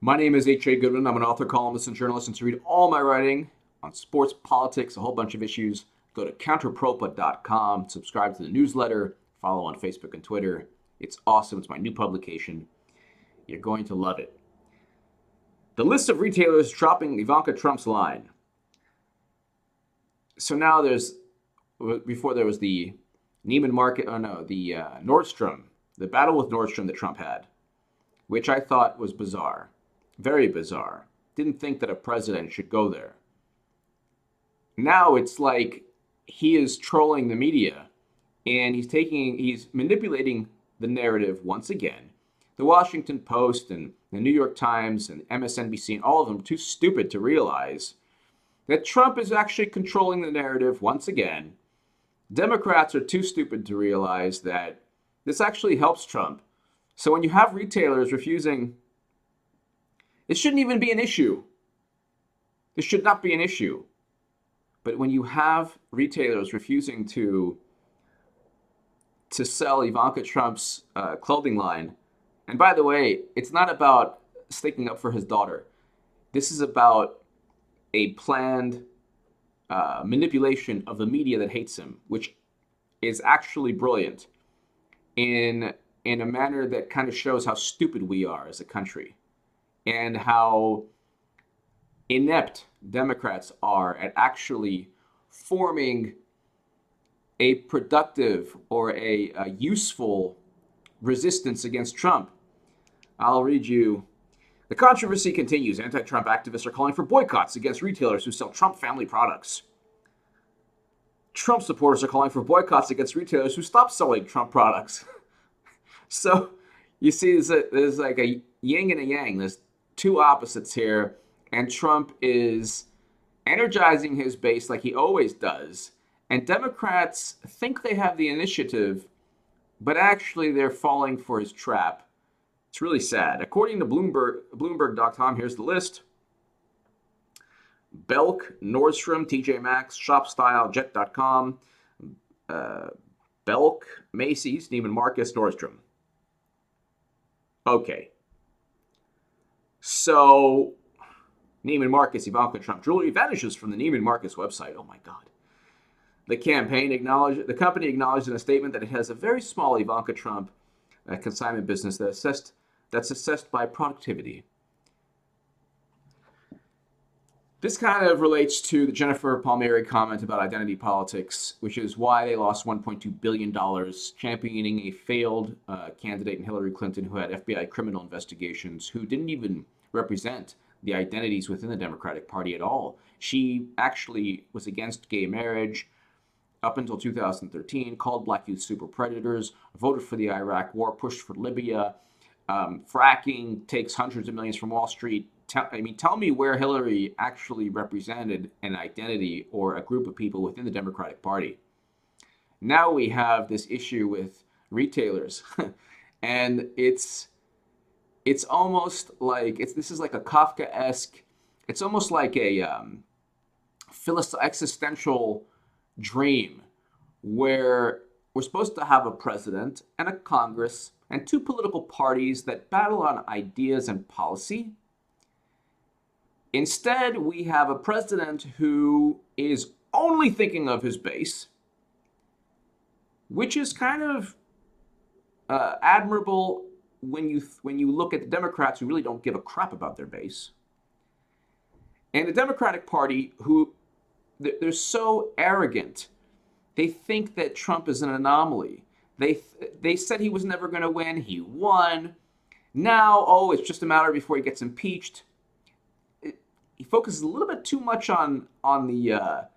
My name is H.A. Goodman. I'm an author, columnist, and journalist. And to read all my writing on sports, politics, a whole bunch of issues, go to counterpropa.com, subscribe to the newsletter, follow on Facebook and Twitter. It's awesome. It's my new publication. You're going to love it. The list of retailers dropping Ivanka Trump's line. So now before there was the Neiman Market, the Nordstrom, the battle with Nordstrom that Trump had, which I thought was bizarre. Very bizarre. Didn't think that a president should go there. Now it's like he is trolling the media and he's manipulating the narrative once again. The Washington Post and the New York Times and MSNBC and all of them are too stupid to realize that Trump is actually controlling the narrative once again. Democrats are too stupid to realize that this actually helps Trump. So when you have retailers refusing, it shouldn't even be an issue. This should not be an issue. But when you have retailers refusing to sell Ivanka Trump's clothing line, and by the way, it's not about sticking up for his daughter. This is about a planned manipulation of the media that hates him, which is actually brilliant in a manner that kind of shows how stupid we are as a country and how inept Democrats are at actually forming a productive or a useful resistance against Trump. I'll read you. The controversy continues. Anti-Trump activists are calling for boycotts against retailers who sell Trump family products. Trump supporters are calling for boycotts against retailers who stop selling Trump products. So you see there's like a yin and a yang. There's two opposites here. And Trump is energizing his base like he always does. And Democrats think they have the initiative, but actually they're falling for his trap. It's really sad. According to Bloomberg.com, here's the list. Belk, Nordstrom, TJ Maxx, ShopStyle, Jet.com, Belk, Macy's, Neiman Marcus, Nordstrom. Okay. So Neiman Marcus, Ivanka Trump jewelry vanishes from the Neiman Marcus website. Oh my God. The company acknowledged in a statement that it has a very small Ivanka Trump consignment business that's assessed by productivity. This kind of relates to the Jennifer Palmieri comment about identity politics, which is why they lost $1.2 billion championing a failed candidate in Hillary Clinton who had FBI criminal investigations, who didn't even represent the identities within the Democratic Party at all. She actually was against gay marriage up until 2013, called black youth super predators, voted for the Iraq war, pushed for Libya, fracking, takes hundreds of millions from Wall Street. Tell me where Hillary actually represented an identity or a group of people within the Democratic Party. Now we have this issue with retailers, and it's almost like this is like a Kafka-esque. It's almost like a existential dream where we're supposed to have a president and a Congress and two political parties that battle on ideas and policy. Instead, we have a president who is only thinking of his base, which is kind of admirable when you look at the Democrats who really don't give a crap about their base. And the Democratic Party, who they're so arrogant, they think that Trump is an anomaly. They said he was never going to win. He won. Now, it's just a matter before he gets impeached. He focuses a little bit too much on the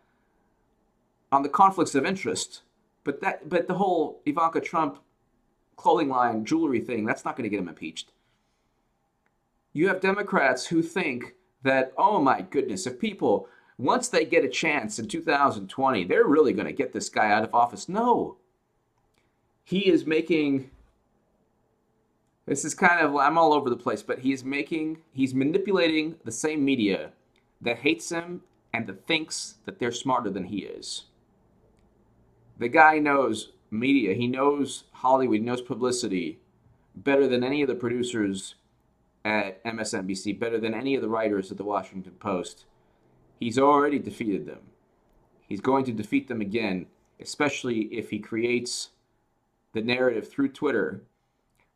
conflicts of interest, but the whole Ivanka Trump clothing line, jewelry thing, that's not going to get him impeached. You have Democrats who think that, oh my goodness, if people, once they get a chance in 2020, they're really going to get this guy out of office. No. He is making, this is kind of, I'm all over the place, but he's manipulating the same media that hates him and that thinks that they're smarter than he is. The guy knows media. He knows Hollywood. He knows publicity better than any of the producers at MSNBC, better than any of the writers at the Washington Post. He's already defeated them. He's going to defeat them again, especially if he creates the narrative through Twitter.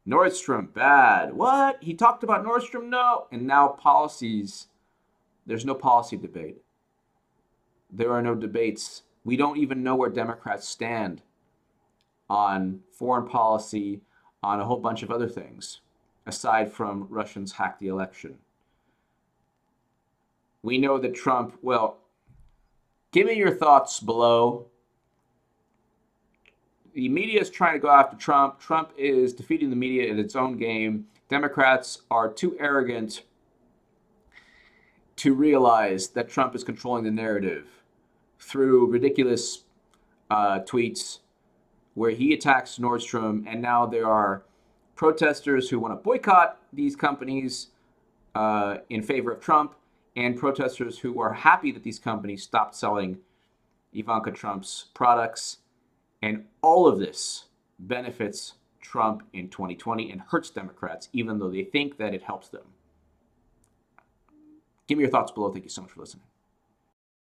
Nordstrom, bad. What? He talked about Nordstrom? No. And now policies, there's no policy debate. There are no debates. We don't even know where Democrats stand on foreign policy, on a whole bunch of other things, aside from Russians hacked the election. We know that Trump, well, give me your thoughts below. The media is trying to go after Trump. Trump is defeating the media in its own game. Democrats are too arrogant to realize that Trump is controlling the narrative through ridiculous tweets where he attacks Nordstrom, and now there are protesters who want to boycott these companies in favor of Trump, and protesters who are happy that these companies stopped selling Ivanka Trump's products. And all of this benefits Trump in 2020 and hurts Democrats, even though they think that it helps them. Give me your thoughts below. Thank you so much for listening.